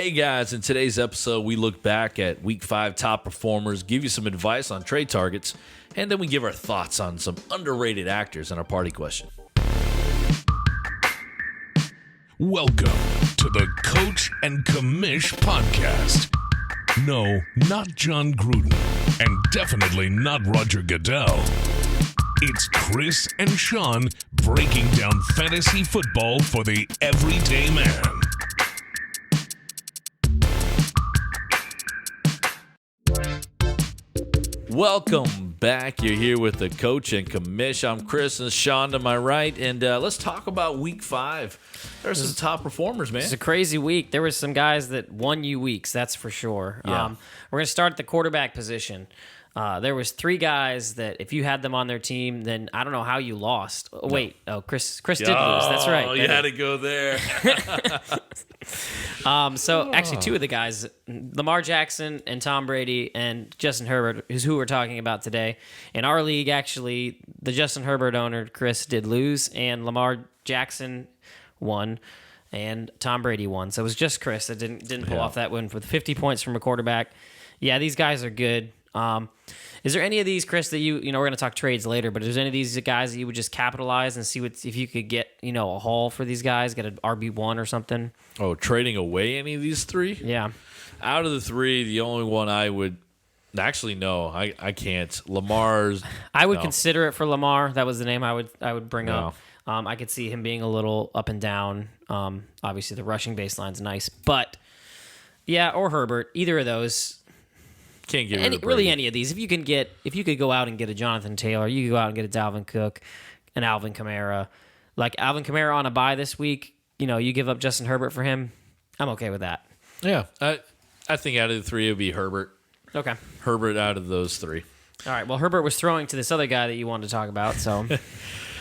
Hey guys, in today's episode, we look back at Week 5 top performers, give you some advice on trade targets, and then we give our thoughts on some underrated actors in our party question. Welcome to the Coach and Commish podcast. No, not John Gruden, and definitely not Roger Goodell. It's Chris and Sean breaking down fantasy football for the everyday man. Welcome back. You're here with the Coach and Commish. I'm Chris and Sean to my right, and let's talk about Week 5. There's some top performers, man. It's a crazy week. There were some guys that won you weeks, that's for sure. Yeah. We're going to start at the quarterback position. There was 3 guys that if you had them on their team, then I don't know how you lost. Oh, wait. Oh, Chris did lose. That's right. Oh, you had to go there. So actually 2 of the guys, Lamar Jackson and Tom Brady and Justin Herbert, is who we're talking about today. In our league, actually, the Justin Herbert owner, Chris, did lose, and Lamar Jackson won, and Tom Brady won. So it was just Chris that didn't pull off that win with 50 points from a quarterback. Yeah, these guys are good. Is there any of these, Chris, that you know, we're going to talk trades later, but is there any of these guys that you would just capitalize and see if you could get, a haul for these guys, get an RB1 or something? Oh, trading away any of these 3? Yeah. Out of the 3, the only one I would... Actually, no, I can't. Lamar's... I would consider it for Lamar. That was the name I would bring No. up. I could see him being a little up and down. Obviously, the rushing baseline's nice. But, yeah, or Herbert. Either of those... Can't get rid of Brady. Really any of these. If you could go out and get a Jonathan Taylor, you could go out and get a Dalvin Cook, an Alvin Kamara. Like Alvin Kamara on a bye this week, you give up Justin Herbert for him, I'm okay with that. Yeah, I think out of the 3, it would be Herbert. Okay. Herbert out of those 3. All right, well, Herbert was throwing to this other guy that you wanted to talk about, so...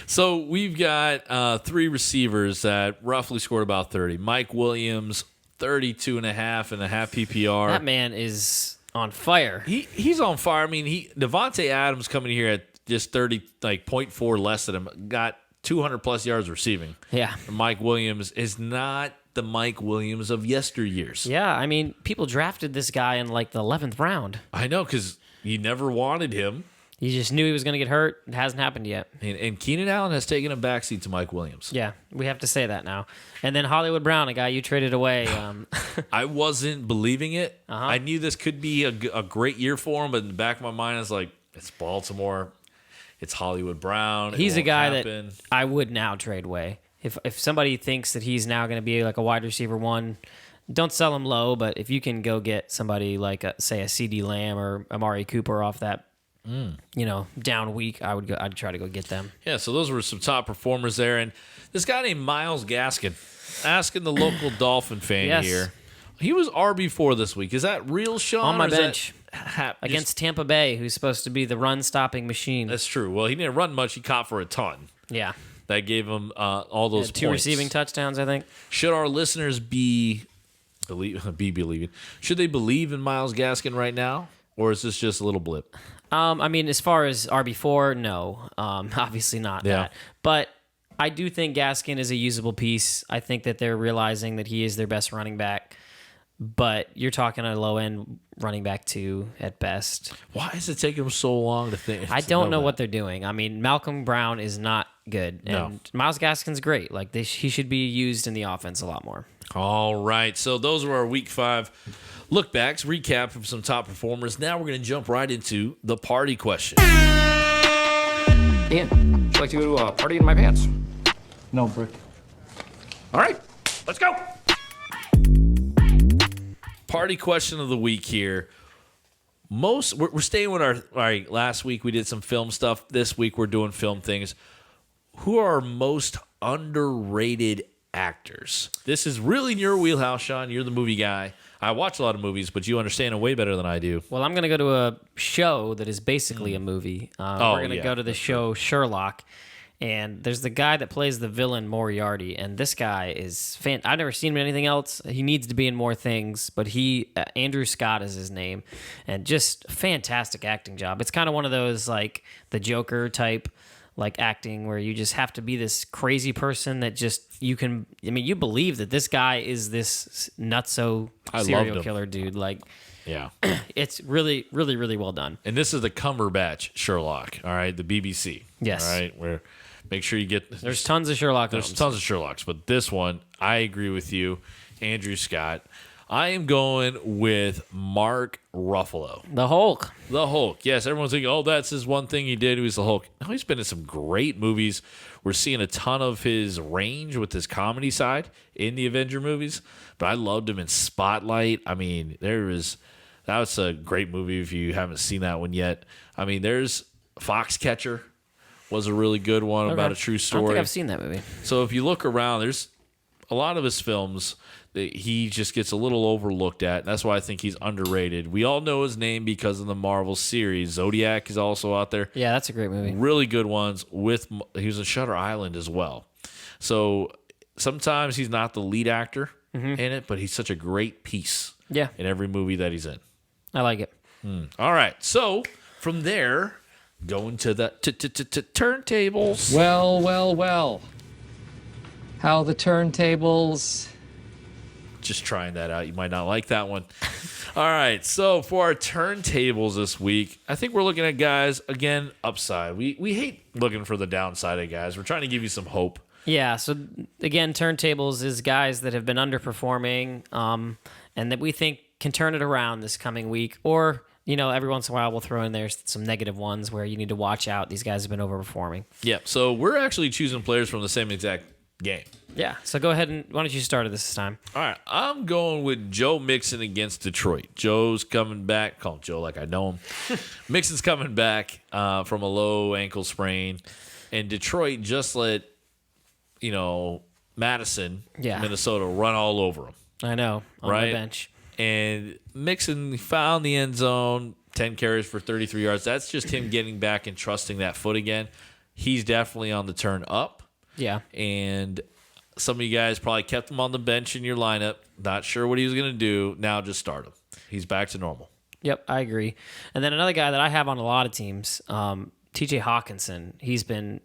So we've got 3 receivers that roughly scored about 30. Mike Williams, 32.5 PPR. That man is... on fire. He's on fire. I mean, Devontae Adams coming here at just 30, like 0.4 less than him, got 200 plus yards receiving. Yeah. Mike Williams is not the Mike Williams of yesteryears. Yeah, I mean, people drafted this guy in like the 11th round. I know, because you never wanted him. You just knew he was going to get hurt. It hasn't happened yet. And Keenan Allen has taken a backseat to Mike Williams. Yeah, we have to say that now. And then Hollywood Brown, a guy you traded away. I wasn't believing it. Uh-huh. I knew this could be a great year for him, but in the back of my mind, I was like, it's Baltimore. It's Hollywood Brown. He's a guy that I would now trade away. If somebody thinks that he's now going to be like a wide receiver 1, don't sell him low, but if you can go get somebody like, say, a CD Lamb or Amari Cooper off that, down week, I'd try to go get them. Yeah, so those were some top performers there. And this guy named Myles Gaskin, asking the local Dolphin fan here. He was RB4 this week. Is that real, Sean? On my bench. Against Against Tampa Bay, who's supposed to be the run-stopping machine. That's true. Well, he didn't run much. He caught for a ton. Yeah. That gave him all those points. 2 receiving touchdowns, I think. Should our listeners be believing? Should they believe in Myles Gaskin right now? Or is this just a little blip? I mean, as far as RB4, no. Obviously not that. But I do think Gaskin is a usable piece. I think that they're realizing that he is their best running back. But you're talking a low-end running back 2 at best. Why is it taking them so long to think? I don't know what they're doing. I mean, Malcolm Brown is not good. And Myles Gaskin's great. Like he should be used in the offense a lot more. All right. So those were our Week 5 look-backs, recap of some top performers. Now we're going to jump right into the party question. Ian, would you like to go to a party in my pants? No, Brick. All right, let's go. Party question of the week here. We're staying with all right, last week we did some film stuff. This week we're doing film things. Who are our most underrated actors? This is really in your wheelhouse, Sean. You're the movie guy. I watch a lot of movies, but you understand it way better than I do. Well, I'm going to go to a show that is basically a movie. We're going to go to the show Sherlock. And there's the guy that plays the villain Moriarty, and this guy is I've never seen him in anything else. He needs to be in more things, but Andrew Scott is his name, and just fantastic acting job. It's kind of one of those like the Joker type like acting where you just have to be this crazy person that just you believe that this guy is this nutso I serial loved him. killer dude. Like, Yeah. it's really, really, really well done. And this is the Cumberbatch Sherlock, all right, the BBC. Yes. All right, where make sure you get. There's tons of Sherlock There's Holmes. tons of Sherlocks, but this one, I agree with you, Andrew Scott. I am going with Mark Ruffalo. The Hulk. The Hulk. Yes, everyone's thinking, oh, that's his one thing he did. He was the Hulk. No, he's been in some great movies. We're seeing a ton of his range with his comedy side in the Avenger movies, but I loved him in Spotlight. I mean, that was a great movie if you haven't seen that one yet. I mean, there's Foxcatcher was a really good one about a true I don't story. think I've seen that movie. So if you look around, there's a lot of his films that he just gets a little overlooked at. That's why I think he's underrated. We all know his name because of the Marvel series. Zodiac is also out there. Yeah, that's a great movie. Really good ones. He was in Shutter Island as well. So sometimes he's not the lead actor in it, but he's such a great piece Yeah, in every movie that he's in. I like it. All right. So from there, going to the turntables. Well. How the turntables. Just trying that out. You might not like that one. All right. So for our turntables this week, I think we're looking at guys, again, upside. We hate looking for the downside of guys. We're trying to give you some hope. Yeah, so again, turntables is guys that have been underperforming and that we think can turn it around this coming week. Or, every once in a while we'll throw in there some negative ones where you need to watch out. These guys have been overperforming. Yeah. So we're actually choosing players from the same exact game. Yeah, so go ahead and why don't you start it this time? All right. I'm going with Joe Mixon against Detroit. Joe's coming back. Call him Joe like I know him. Mixon's coming back from a low ankle sprain. And Detroit just let, Madison, Minnesota, run all over him. I know, on right? the bench. And Mixon found the end zone, 10 carries for 33 yards. That's just him getting back and trusting that foot again. He's definitely on the turn up. Yeah. And some of you guys probably kept him on the bench in your lineup. Not sure what he was going to do. Now just start him. He's back to normal. Yep, I agree. And then another guy that I have on a lot of teams, TJ Hawkinson. He's been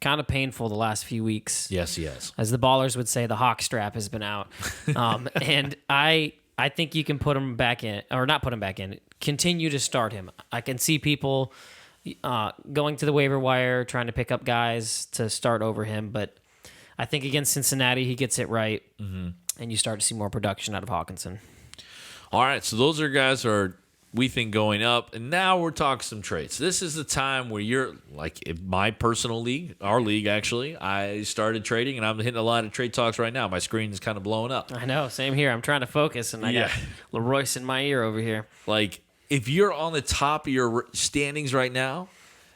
kind of painful the last few weeks. Yes, he has. As the ballers would say, the hawk strap has been out. And I think you can put him back in, or not put him back in. Continue to start him. I can see people going to the waiver wire, trying to pick up guys to start over him. But I think against Cincinnati, he gets it right, and you start to see more production out of Hawkinson. All right, so those are guys who are, we think, going up. And now we're talking some trades. This is the time where you're, like in my personal league, our league actually, I started trading, and I'm hitting a lot of trade talks right now. My screen is kind of blowing up. I know, same here. I'm trying to focus, and I got Leroyce in my ear over here. Like, if you're on the top of your standings right now,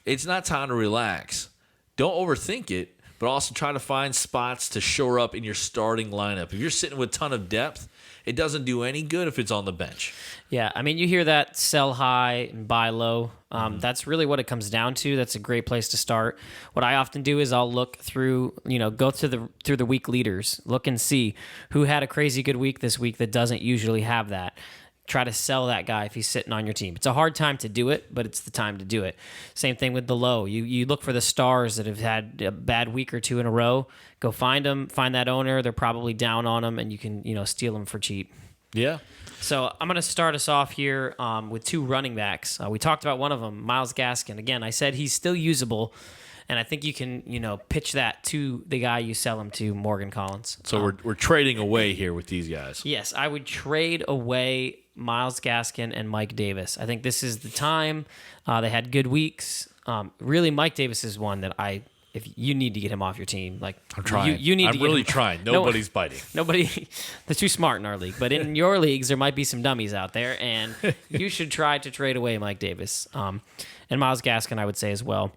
it's not time to relax. Don't overthink it, but also try to find spots to shore up in your starting lineup. If you're sitting with a ton of depth, it doesn't do any good if it's on the bench. Yeah, I mean, you hear that sell high and buy low. That's really what it comes down to. That's a great place to start. What I often do is I'll look through, go through the week leaders, look and see who had a crazy good week this week that doesn't usually have that. Try to sell that guy if he's sitting on your team. It's a hard time to do it, but it's the time to do it. Same thing with the low. You look for the stars that have had a bad week or two in a row. Go find them, find that owner. They're probably down on them, and you can steal them for cheap. Yeah. So I'm going to start us off here with two running backs. We talked about one of them, Myles Gaskin. Again, I said he's still usable, and I think you can pitch that to the guy you sell him to, Morgan Collins. So we're trading away here with these guys. Yes, I would trade away Myles Gaskin and Mike Davis. I think this is the time. They had good weeks. Really, Mike Davis is one that if you need to get him off your team, like I'm trying. You need I'm to really get him. trying. Nobody's biting. Nobody, they're too smart in our league. But in your leagues, there might be some dummies out there, and you should try to trade away Mike Davis and Myles Gaskin, I would say as well.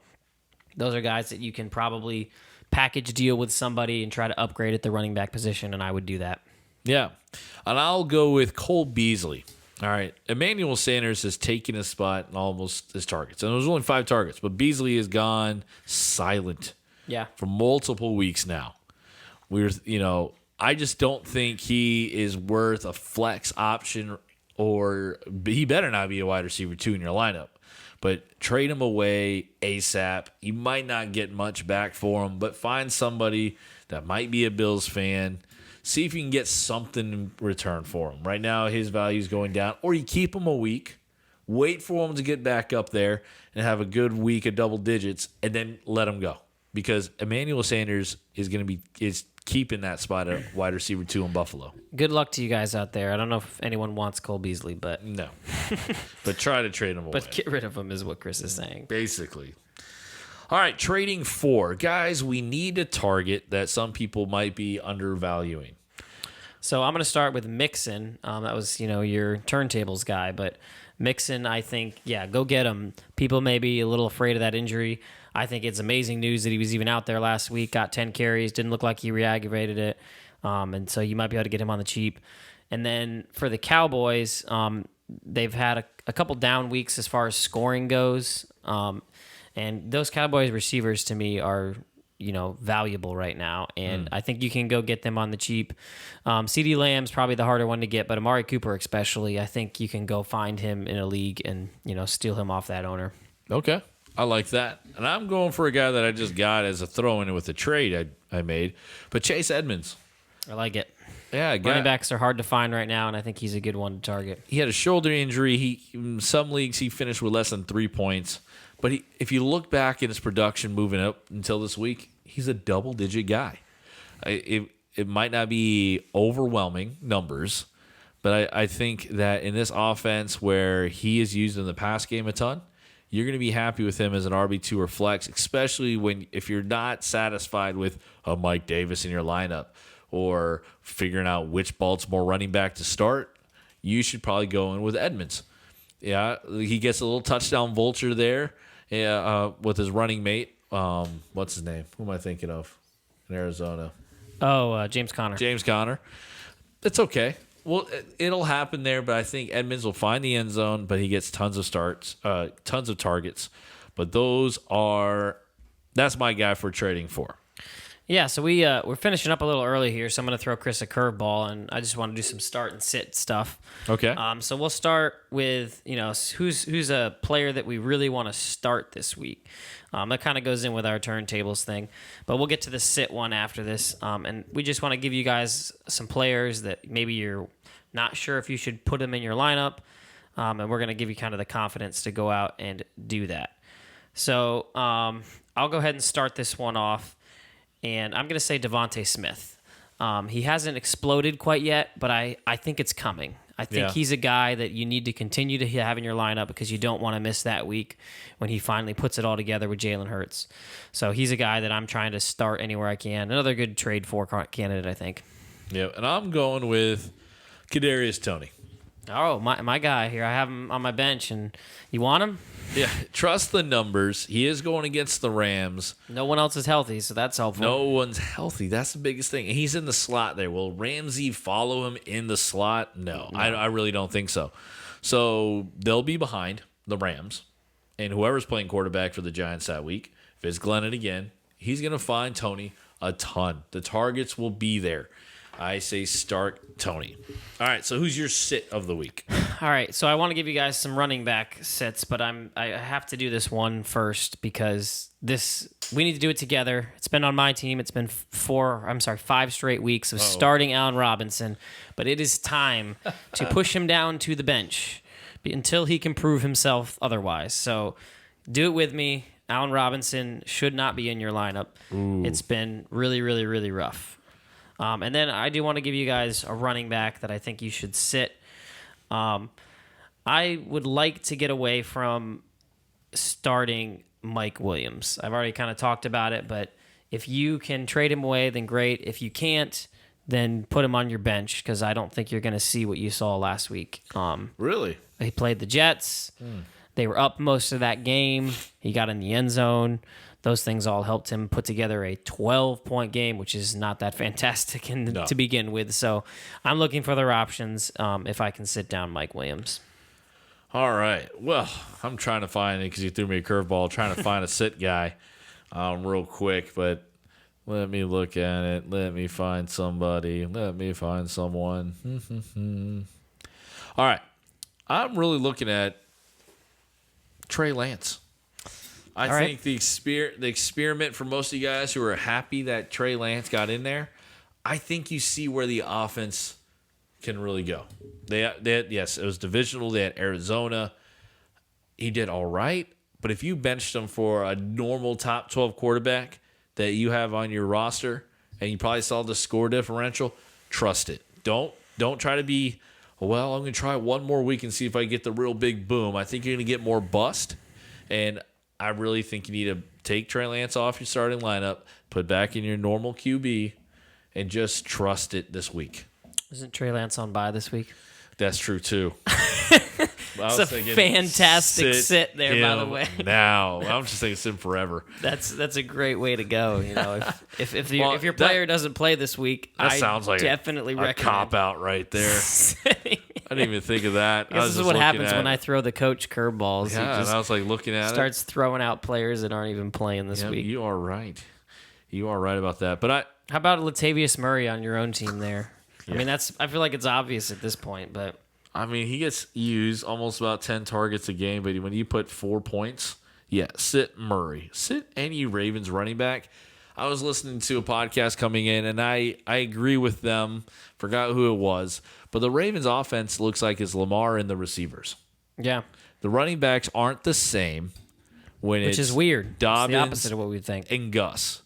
Those are guys that you can probably package deal with somebody and try to upgrade at the running back position, and I would do that. Yeah. And I'll go with Cole Beasley. All right. Emmanuel Sanders has taken his spot in almost his targets. And it was only 5 targets, but Beasley has gone silent for multiple weeks now. I just don't think he is worth a flex option, or he better not be a wide receiver 2 in your lineup. but trade him away ASAP. You might not get much back for him, but find somebody that might be a Bills fan. See if you can get something in return for him. Right now, his value is going down, or you keep him a week, wait for him to get back up there and have a good week of double digits, and then let him go. Because Emmanuel Sanders is keeping that spot at wide receiver 2 in Buffalo. Good luck to you guys out there. I don't know if anyone wants Cole Beasley, but No. But try to trade him away. but get rid of him is what Chris is saying. Basically. All right, trading for. Guys, we need a target that some people might be undervaluing. So I'm going to start with Mixon. That was, your turntables guy, but Mixon, I think, go get him. People may be a little afraid of that injury. I think it's amazing news that he was even out there last week, got 10 carries, didn't look like he re-aggravated it, and so you might be able to get him on the cheap. And then for the Cowboys, they've had a couple down weeks as far as scoring goes, and those Cowboys receivers to me are valuable right now, and I think you can go get them on the cheap. CD Lamb's probably the harder one to get, but Amari Cooper especially, I think you can go find him in a league and steal him off that owner. Okay. I like that. And I'm going for a guy that I just got as a throw-in with the trade I made. But Chase Edmonds. I like it. Yeah, Running backs are hard to find right now, and I think he's a good one to target. He had a shoulder injury. In some leagues, he finished with less than 3 points. But if you look back in his production moving up until this week, he's a double-digit guy. It might not be overwhelming numbers, but I think that in this offense where he is used in the pass game a ton, you're going to be happy with him as an RB2 or flex, especially if you're not satisfied with a Mike Davis in your lineup or figuring out which Baltimore running back to start. You should probably go in with Edmonds. Yeah, he gets a little touchdown vulture there with his running mate. What's his name? Who am I thinking of in Arizona? Oh, James Conner. James Conner. It's okay. Well, it'll happen there, but I think Edmonds will find the end zone, but he gets tons of starts, tons of targets. But that's my guy for trading for. Yeah, so we're finishing up a little early here, so I'm going to throw Chris a curveball, and I just want to do some start and sit stuff. Okay. So we'll start with who's a player that we really want to start this week. That kind of goes in with our turntables thing, but we'll get to the sit one after this. And we just want to give you guys some players that maybe you're not sure if you should put them in your lineup, and we're going to give you kind of the confidence to go out and do that. So I'll go ahead and start this one off. And I'm going to say Devontae Smith. He hasn't exploded quite yet, but I think it's coming. I think he's a guy that you need to continue to have in your lineup because you don't want to miss that week when he finally puts it all together with Jalen Hurts. So he's a guy that I'm trying to start anywhere I can. Another good trade for candidate, I think. Yeah, and I'm going with Kadarius Toney. Oh, my guy here. I have him on my bench, and you want him? Yeah, trust the numbers. He is going against the Rams. No one else is healthy, so that's helpful. No one's healthy. That's the biggest thing. And he's in the slot there. Will Ramsey follow him in the slot? No. I really don't think so. So they'll be behind the Rams. And whoever's playing quarterback for the Giants that week, if it's Glennon again, he's going to find Toney a ton. The targets will be there. I say start Toney. All right, so who's your sit of the week? All right, so I want to give you guys some running back sits, but I have to do this one first because we need to do it together. It's been on my team. It's been 5 straight weeks of starting Allen Robinson, but it is time to push him down to the bench until he can prove himself otherwise. So do it with me. Allen Robinson should not be in your lineup. Ooh. It's been really, really, really rough. And then I do want to give you guys a running back that I think you should sit. I would like to get away from starting Mike Williams. I've already kind of talked about it, but if you can trade him away, then great. If you can't, then put him on your bench because I don't think you're going to see what you saw last week. Really? He played the Jets. They were up most of that game. He got in the end zone. Those things all helped him put together a 12-point game, which is not that fantastic to begin with. So I'm looking for other options if I can sit down Mike Williams. All right. Well, I'm trying to find it because you threw me a curveball, trying to find a sit guy real quick. But let me look at it. Let me find somebody. Let me find someone. All right. I'm really looking at Trey Lance. I All right. think the experiment for most of you guys who are happy that Trey Lance got in there, I think you see where the offense can really go. They had, yes, it was divisional. They had Arizona. He did all right, but if you benched him for a normal top 12 quarterback that you have on your roster, and you probably saw the score differential, trust it. Don't try to be, well, I'm going to try one more week and see if I get the real big boom. I think you're going to get more bust, and I really think you need to take Trey Lance off your starting lineup, put back in your normal QB, and just trust it this week. Isn't Trey Lance on bye this week? That's true, too. It's a fantastic sit there, by the way. Now, I'm just thinking sit him forever. That's a great way to go. You know, if your that- player doesn't play this week, That I sounds like definitely a recommend. cop-out right there. I didn't even think of that. This is what happens when I throw the coach curveballs. Yeah, he and just I was like looking at starts throwing out players that aren't even playing this it. Yeah, week. you are right. You are right about that. But How about Latavius Murray on your own team there? I mean, I feel like it's obvious at this point, but I mean, he gets used almost about 10 targets a game, but when you put 4 points, yeah, sit Murray. Sit any Ravens running back. I was listening to a podcast coming in, and I agree with them. Forgot who it was. But the Ravens offense looks like it's Lamar and the receivers. yeah, The running backs aren't the same when which it's is weird. Dobbins It's the opposite of what we think. and Gus.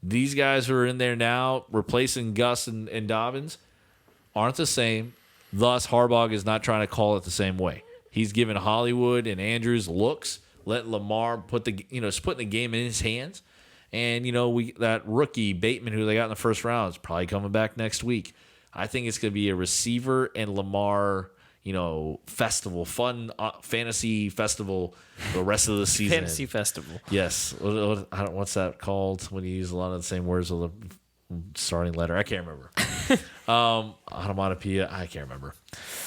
These guys who are in there now replacing Gus and Dobbins aren't the same. Thus, Harbaugh is not trying to call it the same way. He's giving Hollywood and Andrews looks, letting Lamar putting the game in his hands. And, that rookie Bateman who they got in the first round is probably coming back next week. I think it's going to be a receiver and Lamar, festival, fun fantasy festival the rest of the season. Fantasy festival. Yes. What's that called when you use a lot of the same words with a starting letter? I can't remember. Onomatopoeia. I can't remember.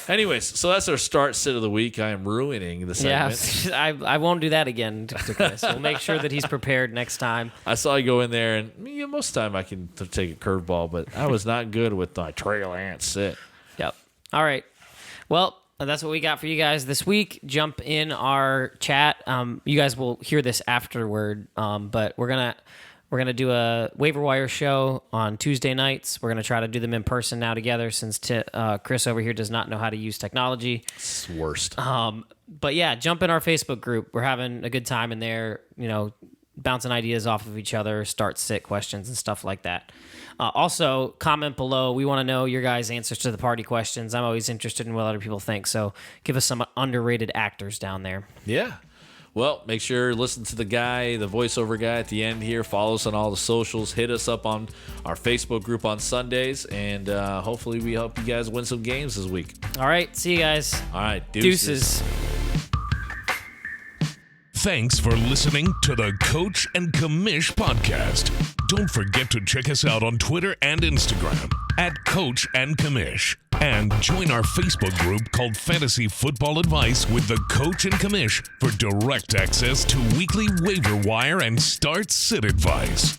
Anyways, so that's our start sit of the week. I am ruining the segment. Yeah, I won't do that again to Chris. We'll make sure that he's prepared next time. I saw you go in there, and most of the time I can take a curveball, but I was not good with my Trey Lance sit. Yep. All right. Well, that's what we got for you guys this week. Jump in our chat. You guys will hear this afterward, but we're gonna do a waiver wire show on Tuesday nights. We're gonna try to do them in person now together since Chris over here does not know how to use technology. It's the worst. But yeah, jump in our Facebook group. We're having a good time in there. Bouncing ideas off of each other, start sit questions and stuff like that. Also, comment below. We want to know your guys' answers to the party questions. I'm always interested in what other people think. So give us some underrated actors down there. Yeah. Well, make sure to listen to the voiceover guy at the end here. Follow us on all the socials. Hit us up on our Facebook group on Sundays. And hopefully we help you guys win some games this week. All right. See you guys. All right. Deuces. Thanks for listening to the Coach and Commish podcast. Don't forget to check us out on Twitter and Instagram at Coach and Commish. And join our Facebook group called Fantasy Football Advice with the Coach and Commish for direct access to weekly waiver wire and start sit advice.